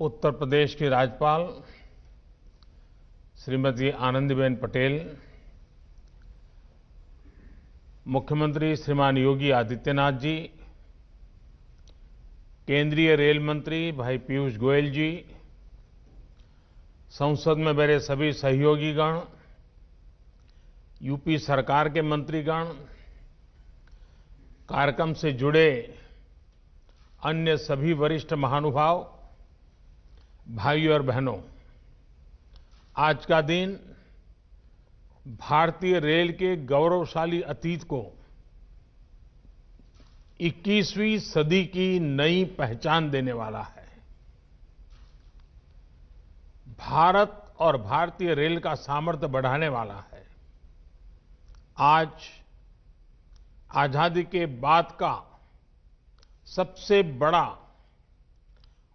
उत्तर प्रदेश की राज्यपाल श्रीमती आनंदीबेन पटेल, मुख्यमंत्री श्रीमान योगी आदित्यनाथ जी, केंद्रीय रेल मंत्री भाई पीयूष गोयल जी, संसद में मेरे सभी सहयोगीगण, यूपी सरकार के मंत्रीगण, कार्यक्रम से जुड़े अन्य सभी वरिष्ठ महानुभाव, भाइयों और बहनों, आज का दिन भारतीय रेल के गौरवशाली अतीत को 21वीं सदी की नई पहचान देने वाला है। भारत और भारतीय रेल का सामर्थ्य बढ़ाने वाला है। आज आजादी के बाद का सबसे बड़ा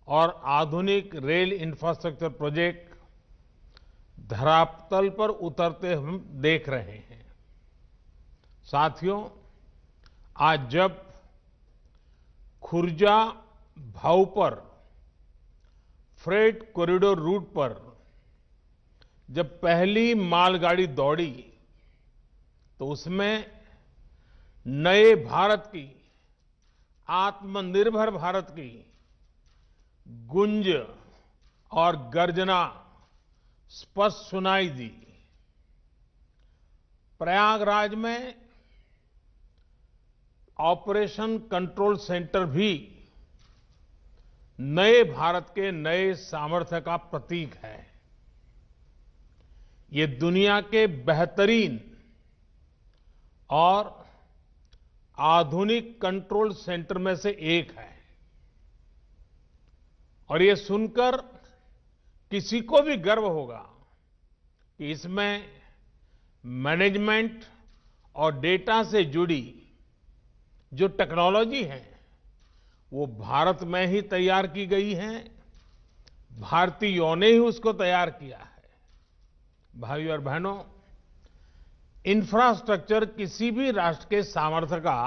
और आधुनिक रेल इंफ्रास्ट्रक्चर प्रोजेक्ट धरातल पर उतरते हम देख रहे हैं। साथियों, आज जब खुर्जा भाऊपर फ्रेट कॉरिडोर रूट पर जब पहली मालगाड़ी दौड़ी तो उसमें नए भारत की, आत्मनिर्भर भारत की गूंज और गर्जना स्पष्ट सुनाई दी। प्रयागराज में ऑपरेशन कंट्रोल सेंटर भी नए भारत के नए सामर्थ्य का प्रतीक है। ये दुनिया के बेहतरीन और आधुनिक कंट्रोल सेंटर में से एक है और ये सुनकर किसी को भी गर्व होगा कि इसमें मैनेजमेंट और डेटा से जुड़ी जो टेक्नोलॉजी है वो भारत में ही तैयार की गई है। भारतीयों ने ही उसको तैयार किया है। भाइयों और बहनों, इंफ्रास्ट्रक्चर किसी भी राष्ट्र के सामर्थ्य का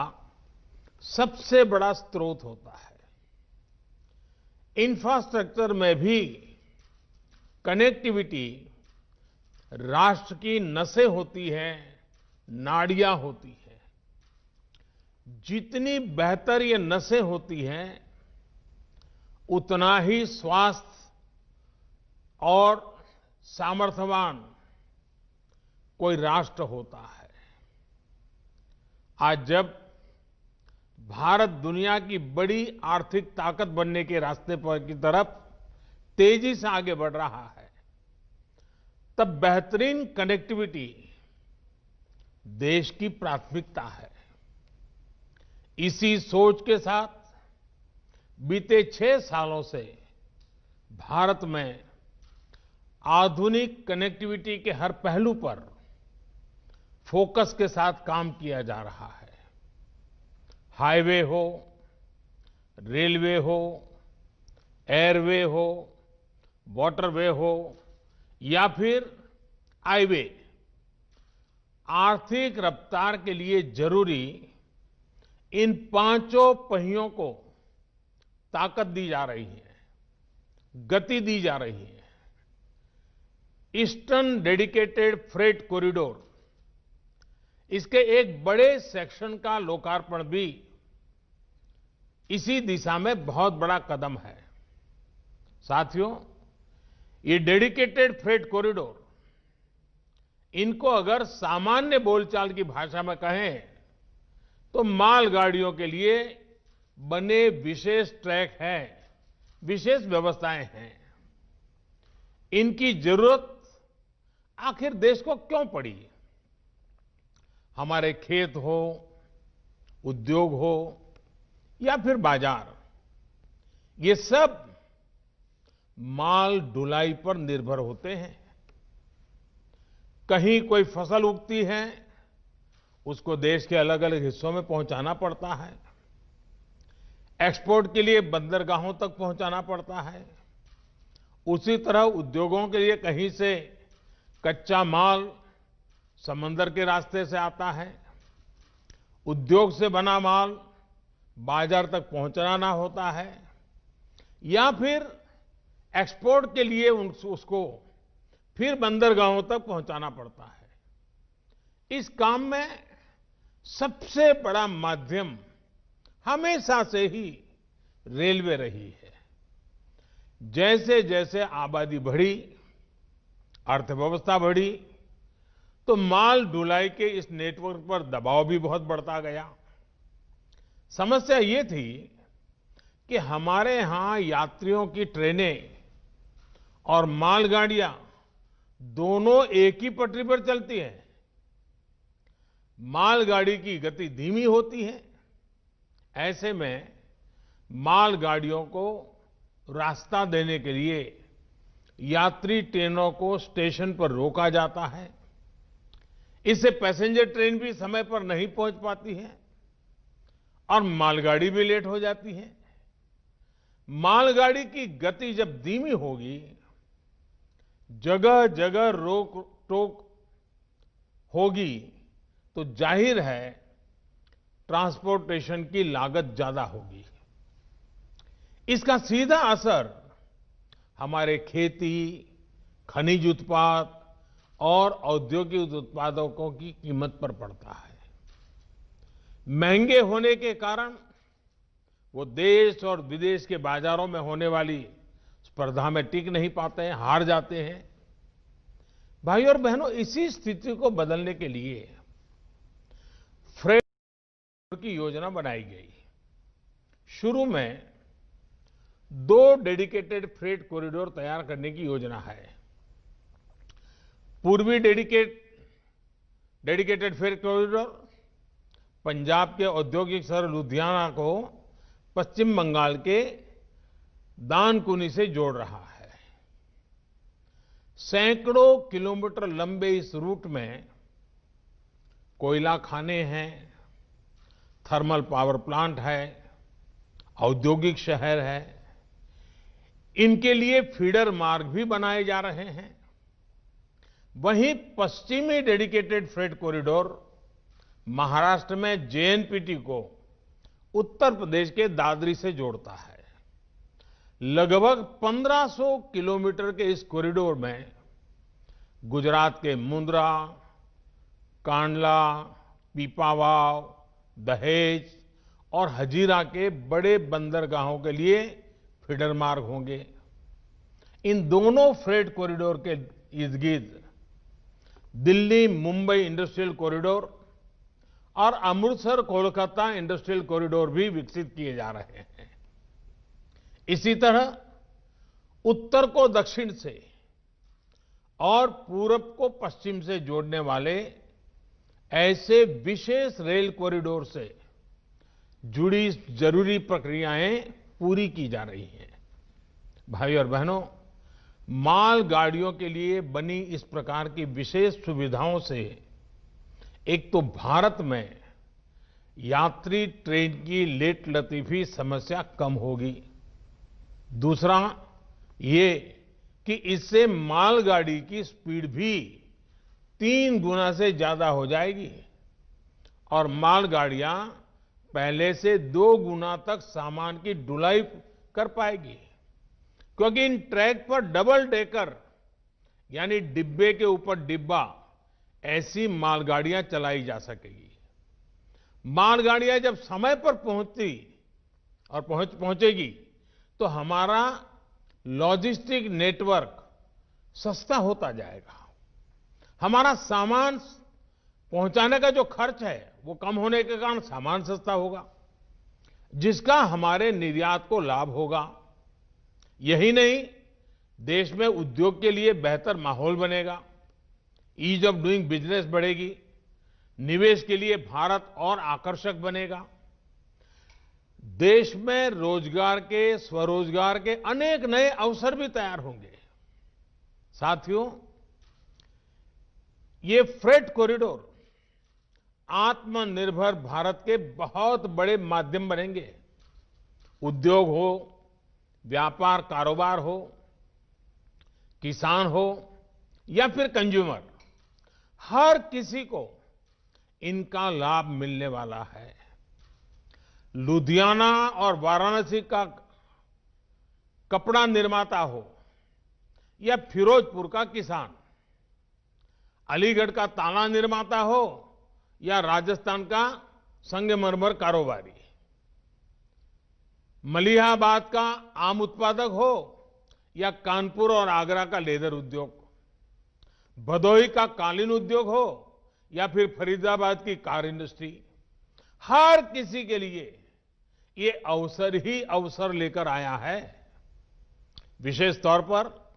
सबसे बड़ा स्रोत होता है। इंफ्रास्ट्रक्चर में भी कनेक्टिविटी राष्ट्र की नसें होती हैं, नाड़ियां होती हैं। जितनी बेहतर ये नसें होती हैं, उतना ही स्वास्थ्य और सामर्थ्यवान कोई राष्ट्र होता है। आज जब भारत दुनिया की बड़ी आर्थिक ताकत बनने के रास्ते पर की तरफ तेजी से आगे बढ़ रहा है, तब बेहतरीन कनेक्टिविटी देश की प्राथमिकता है। इसी सोच के साथ बीते 6 सालों से भारत में आधुनिक कनेक्टिविटी के हर पहलू पर फोकस के साथ काम किया जा रहा है। हाईवे हो, रेलवे हो, एयरवे हो, वाटरवे हो या फिर हाईवे, आर्थिक रफ्तार के लिए जरूरी इन पांचों पहियों को ताकत दी जा रही है, गति दी जा रही है। ईस्टर्न डेडिकेटेड फ्रेट कॉरिडोर, इसके एक बड़े सेक्शन का लोकार्पण भी इसी दिशा में बहुत बड़ा कदम है। साथियों, ये डेडिकेटेड फ्रेट कॉरिडोर, इनको अगर सामान्य बोलचाल की भाषा में कहें तो मालगाड़ियों के लिए बने विशेष ट्रैक हैं, विशेष व्यवस्थाएं हैं। इनकी जरूरत आखिर देश को क्यों पड़ी? हमारे खेत हो, उद्योग हो या फिर बाजार, ये सब माल ढुलाई पर निर्भर होते हैं। कहीं कोई फसल उगती है, उसको देश के अलग अलग हिस्सों में पहुंचाना पड़ता है। एक्सपोर्ट के लिए बंदरगाहों तक पहुंचाना पड़ता है। उसी तरह उद्योगों के लिए कहीं से कच्चा माल समंदर के रास्ते से आता है, उद्योग से बना माल बाजार तक पहुंचाना होता है, या फिर एक्सपोर्ट के लिए उसको फिर बंदरगाहों तक पहुंचाना पड़ता है। इस काम में सबसे बड़ा माध्यम हमेशा से ही रेलवे रही है। जैसे जैसे आबादी बढ़ी, अर्थव्यवस्था बढ़ी, तो माल ढुलाई के इस नेटवर्क पर दबाव भी बहुत बढ़ता गया। समस्या ये थी कि हमारे यहां यात्रियों की ट्रेनें और मालगाड़ियां दोनों एक ही पटरी पर चलती हैं। मालगाड़ी की गति धीमी होती है। ऐसे में मालगाड़ियों को रास्ता देने के लिए यात्री ट्रेनों को स्टेशन पर रोका जाता है। इससे पैसेंजर ट्रेन भी समय पर नहीं पहुंच पाती है और मालगाड़ी भी लेट हो जाती है। मालगाड़ी की गति जब धीमी होगी, जगह जगह रोक टोक होगी, तो जाहिर है ट्रांसपोर्टेशन की लागत ज्यादा होगी। इसका सीधा असर हमारे खेती, खनिज उत्पाद और औद्योगिक उत्पादों की कीमत पर पड़ता है। महंगे होने के कारण वो देश और विदेश के बाजारों में होने वाली स्पर्धा में टिक नहीं पाते हैं, हार जाते हैं। भाइयों और बहनों, इसी स्थिति को बदलने के लिए फ्रेट की योजना बनाई गई। शुरू में 2 डेडिकेटेड फ्रेट कॉरिडोर तैयार करने की योजना है। पूर्वी डेडिकेटेड फ्रेट कॉरिडोर पंजाब के औद्योगिक शहर लुधियाना को पश्चिम बंगाल के दानकुनी से जोड़ रहा है। सैकड़ों किलोमीटर लंबे इस रूट में कोयला खाने हैं, थर्मल पावर प्लांट है, औद्योगिक शहर है। इनके लिए फीडर मार्ग भी बनाए जा रहे हैं। वहीं पश्चिमी डेडिकेटेड फ्रेट कॉरिडोर महाराष्ट्र में जेएनपीटी को उत्तर प्रदेश के दादरी से जोड़ता है। लगभग 1500 किलोमीटर के इस कॉरिडोर में गुजरात के मुंद्रा, कांडला, पीपावाव, दहेज और हजीरा के बड़े बंदरगाहों के लिए फीडर मार्ग होंगे। इन दोनों फ्रेट कॉरिडोर के इर्द-गिर्द दिल्ली मुंबई इंडस्ट्रियल कॉरिडोर और अमृतसर कोलकाता इंडस्ट्रियल कॉरिडोर भी विकसित किए जा रहे हैं। इसी तरह उत्तर को दक्षिण से और पूरब को पश्चिम से जोड़ने वाले ऐसे विशेष रेल कॉरिडोर से जुड़ी जरूरी प्रक्रियाएं पूरी की जा रही हैं। भाइयों और बहनों, मालगाड़ियों के लिए बनी इस प्रकार की विशेष सुविधाओं से एक तो भारत में यात्री ट्रेन की लेट लतीफी समस्या कम होगी। दूसरा ये कि इससे मालगाड़ी की स्पीड भी 3 गुना से ज्यादा हो जाएगी और मालगाड़ियां पहले से 2 गुना तक सामान की ढुलाई कर पाएगी, क्योंकि इन ट्रैक पर डबल डेकर यानी डिब्बे के ऊपर डिब्बा ऐसी मालगाड़ियां चलाई जा सकेगी। मालगाड़ियां जब समय पर पहुंचती और पहुंचेगी तो हमारा लॉजिस्टिक नेटवर्क सस्ता होता जाएगा। हमारा सामान पहुंचाने का जो खर्च है वो कम होने के कारण सामान सस्ता होगा, जिसका हमारे निर्यात को लाभ होगा। यही नहीं, देश में उद्योग के लिए बेहतर माहौल बनेगा, ईज ऑफ डूइंग बिजनेस बढ़ेगी, निवेश के लिए भारत और आकर्षक बनेगा। देश में रोजगार के, स्वरोजगार के अनेक नए अवसर भी तैयार होंगे। साथियों, ये फ्रेट कॉरिडोर आत्मनिर्भर भारत के बहुत बड़े माध्यम बनेंगे। उद्योग हो, व्यापार कारोबार हो, किसान हो या फिर कंज्यूमर, हर किसी को इनका लाभ मिलने वाला है। लुधियाना और वाराणसी का कपड़ा निर्माता हो या फिरोजपुर का किसान, अलीगढ़ का ताला निर्माता हो या राजस्थान का संगमरमर कारोबारी, मलिहाबाद का आम उत्पादक हो या कानपुर और आगरा का लेदर उद्योग, भदोही का कालीन उद्योग हो या फिर फरीदाबाद की कार इंडस्ट्री, हर किसी के लिए ये अवसर ही अवसर लेकर आया है। विशेष तौर पर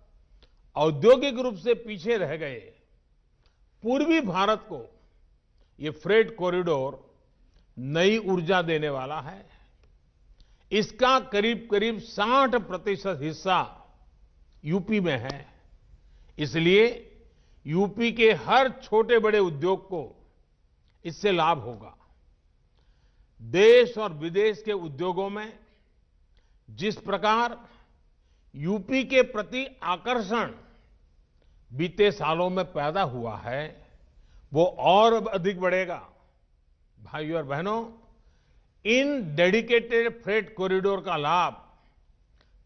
औद्योगिक रूप से पीछे रह गए पूर्वी भारत को ये फ्रेट कॉरिडोर नई ऊर्जा देने वाला है। इसका करीब करीब 60% हिस्सा यूपी में है। इसलिए यूपी के हर छोटे बड़े उद्योग को इससे लाभ होगा। देश और विदेश के उद्योगों में जिस प्रकार यूपी के प्रति आकर्षण बीते सालों में पैदा हुआ है, वो और अधिक बढ़ेगा। भाइयों और बहनों, इन डेडिकेटेड फ्रेट कॉरिडोर का लाभ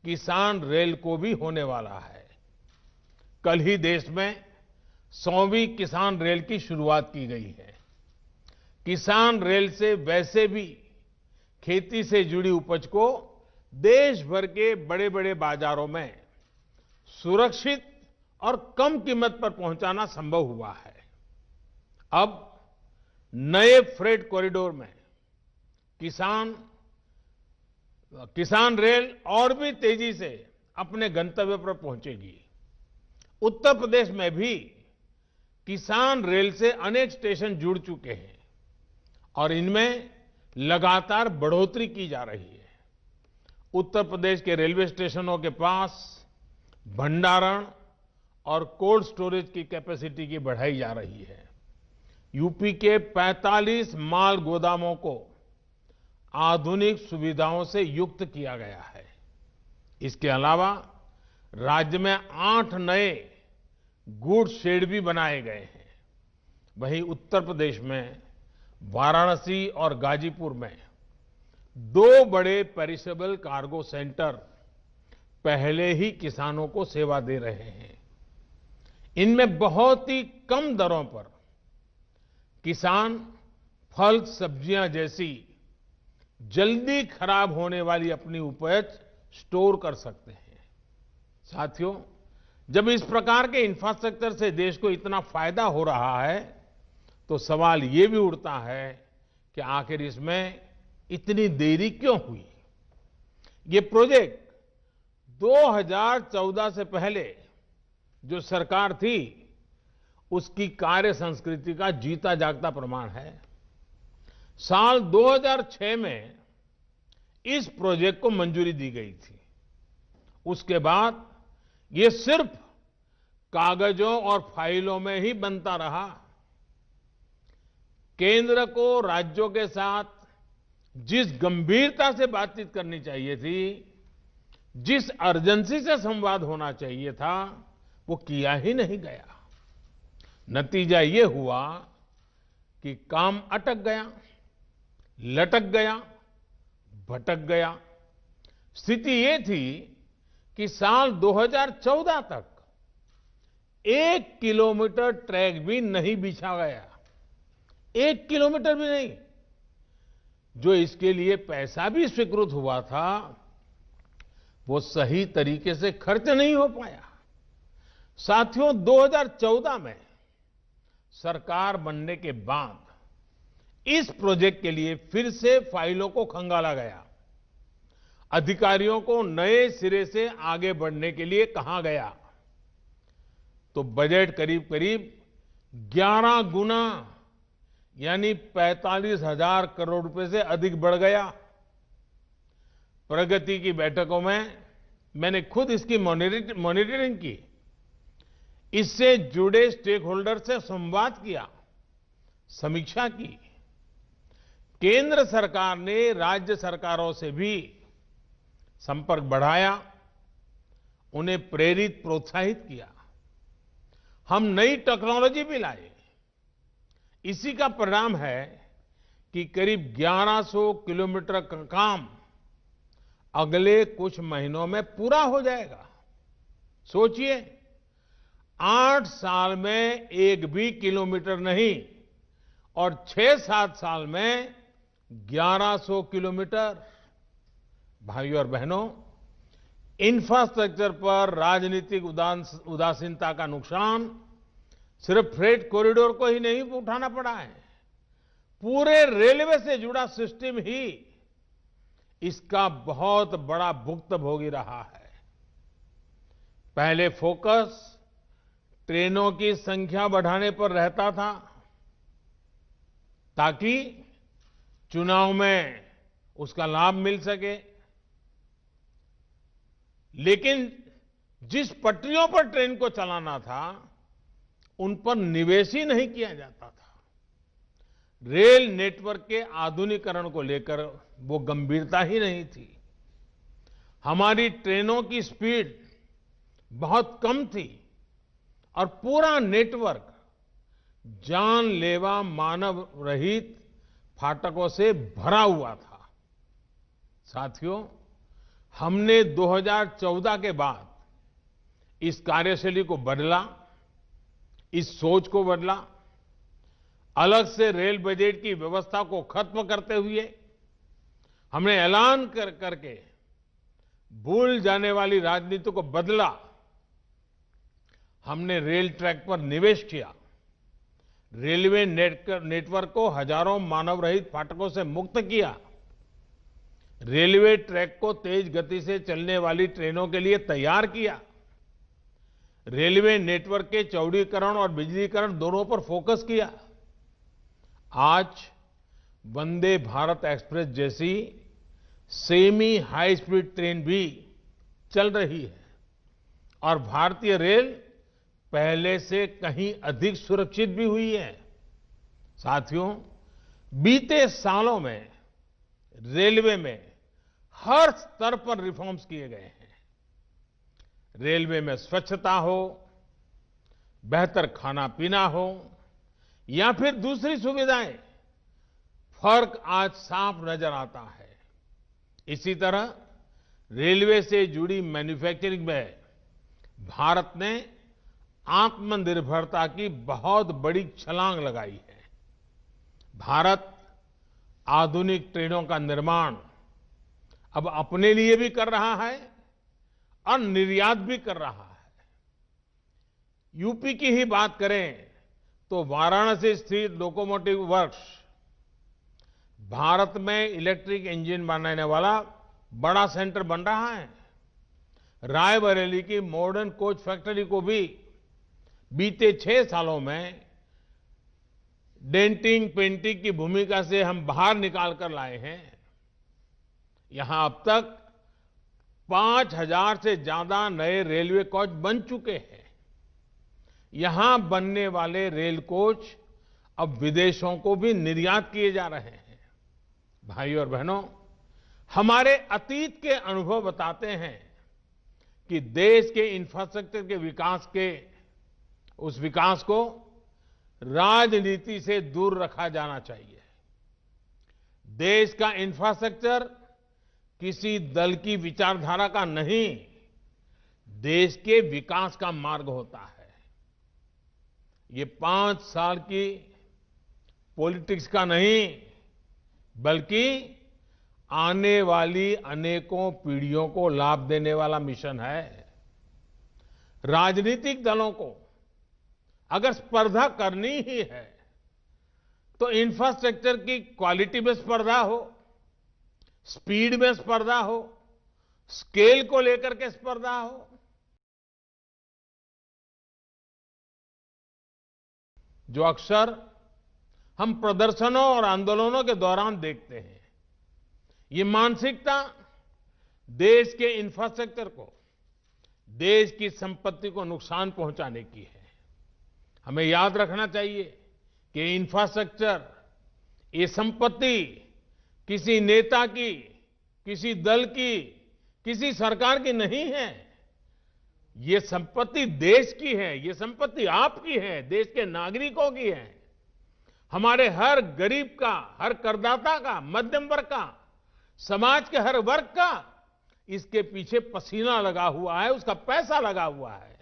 किसान रेल को भी होने वाला है। कल ही देश में 100वीं किसान रेल की शुरुआत की गई है। किसान रेल से वैसे भी खेती से जुड़ी उपज को देश भर के बड़े बड़े बाजारों में सुरक्षित और कम कीमत पर पहुंचाना संभव हुआ है। अब नए फ्रेट कॉरिडोर में किसान रेल और भी तेजी से अपने गंतव्य पर पहुंचेगी। उत्तर प्रदेश में भी किसान रेल से अनेक स्टेशन जुड़ चुके हैं और इनमें लगातार बढ़ोतरी की जा रही है। उत्तर प्रदेश के रेलवे स्टेशनों के पास भंडारण और कोल्ड स्टोरेज की कैपेसिटी की बढ़ाई जा रही है। यूपी के 45 माल गोदामों को आधुनिक सुविधाओं से युक्त किया गया है। इसके अलावा राज्य में 8 नए गुड्स शेड भी बनाए गए हैं। वहीं उत्तर प्रदेश में वाराणसी और गाजीपुर में 2 बड़े पेरिशेबल कार्गो सेंटर पहले ही किसानों को सेवा दे रहे हैं। इनमें बहुत ही कम दरों पर किसान फल, सब्जियां जैसी जल्दी खराब होने वाली अपनी उपज स्टोर कर सकते हैं। साथियों, जब इस प्रकार के इंफ्रास्ट्रक्चर से देश को इतना फायदा हो रहा है, तो सवाल ये भी उठता है कि आखिर इसमें इतनी देरी क्यों हुई? ये प्रोजेक्ट 2014 से पहले जो सरकार थी, उसकी कार्य संस्कृति का जीता जागता प्रमाण है। साल 2006 में इस प्रोजेक्ट को मंजूरी दी गई थी। उसके बाद ये सिर्फ कागजों और फाइलों में ही बनता रहा। केंद्र को राज्यों के साथ जिस गंभीरता से बातचीत करनी चाहिए थी, जिस अर्जेंसी से संवाद होना चाहिए था, वो किया ही नहीं गया। नतीजा ये हुआ कि काम अटक गया, लटक गया, भटक गया। स्थिति ये थी कि साल 2014 तक 1 किलोमीटर ट्रैक भी नहीं बिछा गया। 1 किलोमीटर भी नहीं। जो इसके लिए पैसा भी स्वीकृत हुआ था, वो सही तरीके से खर्च नहीं हो पाया। साथियों, 2014 में सरकार बनने के बाद इस प्रोजेक्ट के लिए फिर से फाइलों को खंगाला गया। अधिकारियों को नए सिरे से आगे बढ़ने के लिए कहा गया, तो बजट करीब करीब 11 गुना यानी 45,000 करोड़ रुपए से अधिक बढ़ गया। प्रगति की बैठकों में मैंने खुद इसकी मॉनिटरिंग की, इससे जुड़े स्टेक होल्डर से संवाद किया, समीक्षा की। केंद्र सरकार ने राज्य सरकारों से भी संपर्क बढ़ाया, उन्हें प्रेरित, प्रोत्साहित किया। हम नई टेक्नोलॉजी भी लाए। इसी का परिणाम है कि करीब 1100 किलोमीटर का काम अगले कुछ महीनों में पूरा हो जाएगा। सोचिए, 8 साल में एक भी किलोमीटर नहीं और 6-7 साल में 1100 किलोमीटर। भाइयों और बहनों, इंफ्रास्ट्रक्चर पर राजनीतिक उदासीनता का नुकसान सिर्फ फ्रेट कॉरिडोर को ही नहीं उठाना पड़ा है, पूरे रेलवे से जुड़ा सिस्टम ही इसका बहुत बड़ा भुक्तभोगी रहा है। पहले फोकस ट्रेनों की संख्या बढ़ाने पर रहता था ताकि चुनाव में उसका लाभ मिल सके, लेकिन जिस पटरियों पर ट्रेन को चलाना था उन पर निवेश ही नहीं किया जाता था। रेल नेटवर्क के आधुनिकीकरण को लेकर वो गंभीरता ही नहीं थी। हमारी ट्रेनों की स्पीड बहुत कम थी और पूरा नेटवर्क जानलेवा मानव रहित फाटकों से भरा हुआ था। साथियों, हमने 2014 के बाद इस कार्यशैली को बदला, इस सोच को बदला। अलग से रेल बजट की व्यवस्था को खत्म करते हुए हमने ऐलान करके भूल जाने वाली राजनीति को बदला। हमने रेल ट्रैक पर निवेश किया, रेलवे नेटवर्क को हजारों मानव रहित फाटकों से मुक्त किया, रेलवे ट्रैक को तेज गति से चलने वाली ट्रेनों के लिए तैयार किया, रेलवे नेटवर्क के चौड़ीकरण और बिजलीकरण दोनों पर फोकस किया। आज वंदे भारत एक्सप्रेस जैसी सेमी हाई स्पीड ट्रेन भी चल रही है और भारतीय रेल पहले से कहीं अधिक सुरक्षित भी हुई है। साथियों, बीते सालों में रेलवे में हर स्तर पर रिफॉर्म्स किए गए हैं। रेलवे में स्वच्छता हो, बेहतर खाना पीना हो या फिर दूसरी सुविधाएं, फर्क आज साफ नजर आता है। इसी तरह रेलवे से जुड़ी मैन्युफैक्चरिंग में भारत ने आत्मनिर्भरता की बहुत बड़ी छलांग लगाई है। भारत आधुनिक ट्रेनों का निर्माण अब अपने लिए भी कर रहा है और निर्यात भी कर रहा है। यूपी की ही बात करें तो वाराणसी स्थित लोकोमोटिव वर्क्स भारत में इलेक्ट्रिक इंजन बनाने वाला बड़ा सेंटर बन रहा है। रायबरेली की मॉडर्न कोच फैक्ट्री को भी बीते 6 सालों में डेंटिंग पेंटिंग की भूमिका से हम बाहर निकाल कर लाए हैं। यहां अब तक 5000 से ज्यादा नए रेलवे कोच बन चुके हैं। यहां बनने वाले रेल कोच अब विदेशों को भी निर्यात किए जा रहे हैं। भाइयों और बहनों, हमारे अतीत के अनुभव बताते हैं कि देश के इंफ्रास्ट्रक्चर के विकास को राजनीति से दूर रखा जाना चाहिए। देश का इंफ्रास्ट्रक्चर किसी दल की विचारधारा का नहीं, देश के विकास का मार्ग होता है। ये 5 साल की पॉलिटिक्स का नहीं, बल्कि आने वाली अनेकों पीढ़ियों को लाभ देने वाला मिशन है। राजनीतिक दलों को अगर स्पर्धा करनी ही है तो इंफ्रास्ट्रक्चर की क्वालिटी में स्पर्धा हो, स्पीड में स्पर्धा हो, स्केल को लेकर के स्पर्धा हो। जो अक्सर हम प्रदर्शनों और आंदोलनों के दौरान देखते हैं, ये मानसिकता देश के इंफ्रास्ट्रक्चर को, देश की संपत्ति को नुकसान पहुंचाने की है। हमें याद रखना चाहिए कि इंफ्रास्ट्रक्चर, ये संपत्ति किसी नेता की, किसी दल की, किसी सरकार की नहीं है। ये संपत्ति देश की है, ये संपत्ति आपकी है, देश के नागरिकों की है। हमारे हर गरीब का, हर करदाता का, मध्यम वर्ग का, समाज के हर वर्ग का इसके पीछे पसीना लगा हुआ है, उसका पैसा लगा हुआ है।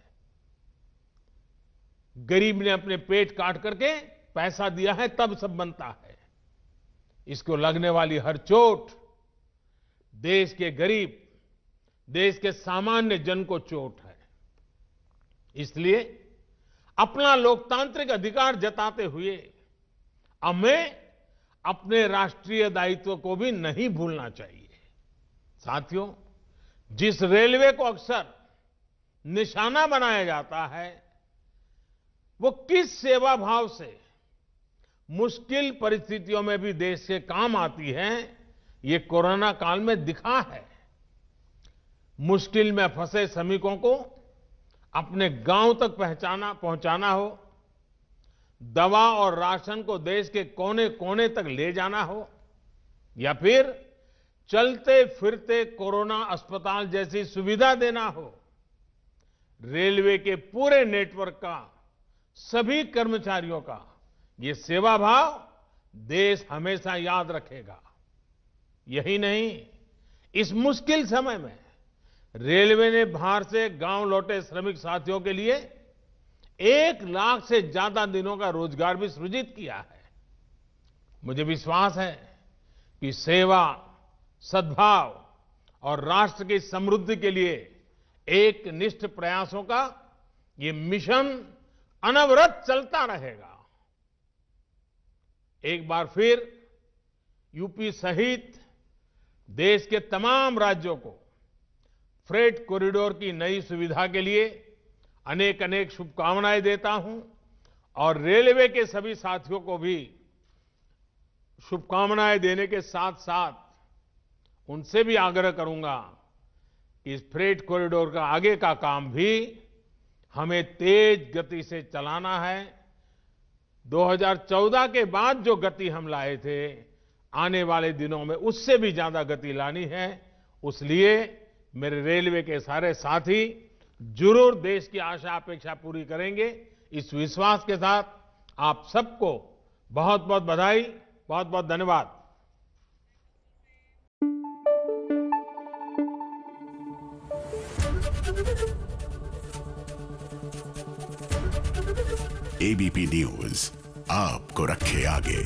गरीब ने अपने पेट काट करके पैसा दिया है तब सब बनता है। इसको लगने वाली हर चोट देश के गरीब, देश के सामान्य जन को चोट है। इसलिए अपना लोकतांत्रिक अधिकार जताते हुए हमें अपने राष्ट्रीय दायित्व को भी नहीं भूलना चाहिए। साथियों, जिस रेलवे को अक्सर निशाना बनाया जाता है, वो किस सेवा भाव से मुश्किल परिस्थितियों में भी देश के काम आती है, ये कोरोना काल में दिखा है। मुश्किल में फंसे श्रमिकों को अपने गांव तक पहुंचाना हो, दवा और राशन को देश के कोने कोने तक ले जाना हो, या फिर चलते फिरते कोरोना अस्पताल जैसी सुविधा देना हो, रेलवे के पूरे नेटवर्क का, सभी कर्मचारियों का ये सेवा भाव देश हमेशा याद रखेगा। यही नहीं, इस मुश्किल समय में रेलवे ने बाहर से गांव लौटे श्रमिक साथियों के लिए 1 लाख से ज्यादा दिनों का रोजगार भी सृजित किया है। मुझे विश्वास है कि सेवा, सद्भाव और राष्ट्र की समृद्धि के लिए एक निष्ठ प्रयासों का ये मिशन अनवरत चलता रहेगा। एक बार फिर यूपी सहित देश के तमाम राज्यों को फ्रेट कॉरिडोर की नई सुविधा के लिए अनेक अनेक शुभकामनाएं देता हूं और रेलवे के सभी साथियों को भी शुभकामनाएं देने के साथ साथ उनसे भी आग्रह करूंगा कि इस फ्रेट कॉरिडोर का आगे का काम भी हमें तेज गति से चलाना है। 2014 के बाद जो गति हम लाए थे, आने वाले दिनों में उससे भी ज्यादा गति लानी है। उसलिए मेरे रेलवे के सारे साथी जरूर देश की आशा अपेक्षा पूरी करेंगे। इस विश्वास के साथ आप सबको बहुत बहुत बधाई, बहुत बहुत धन्यवाद। एबीपी न्यूज आपको रखे आगे।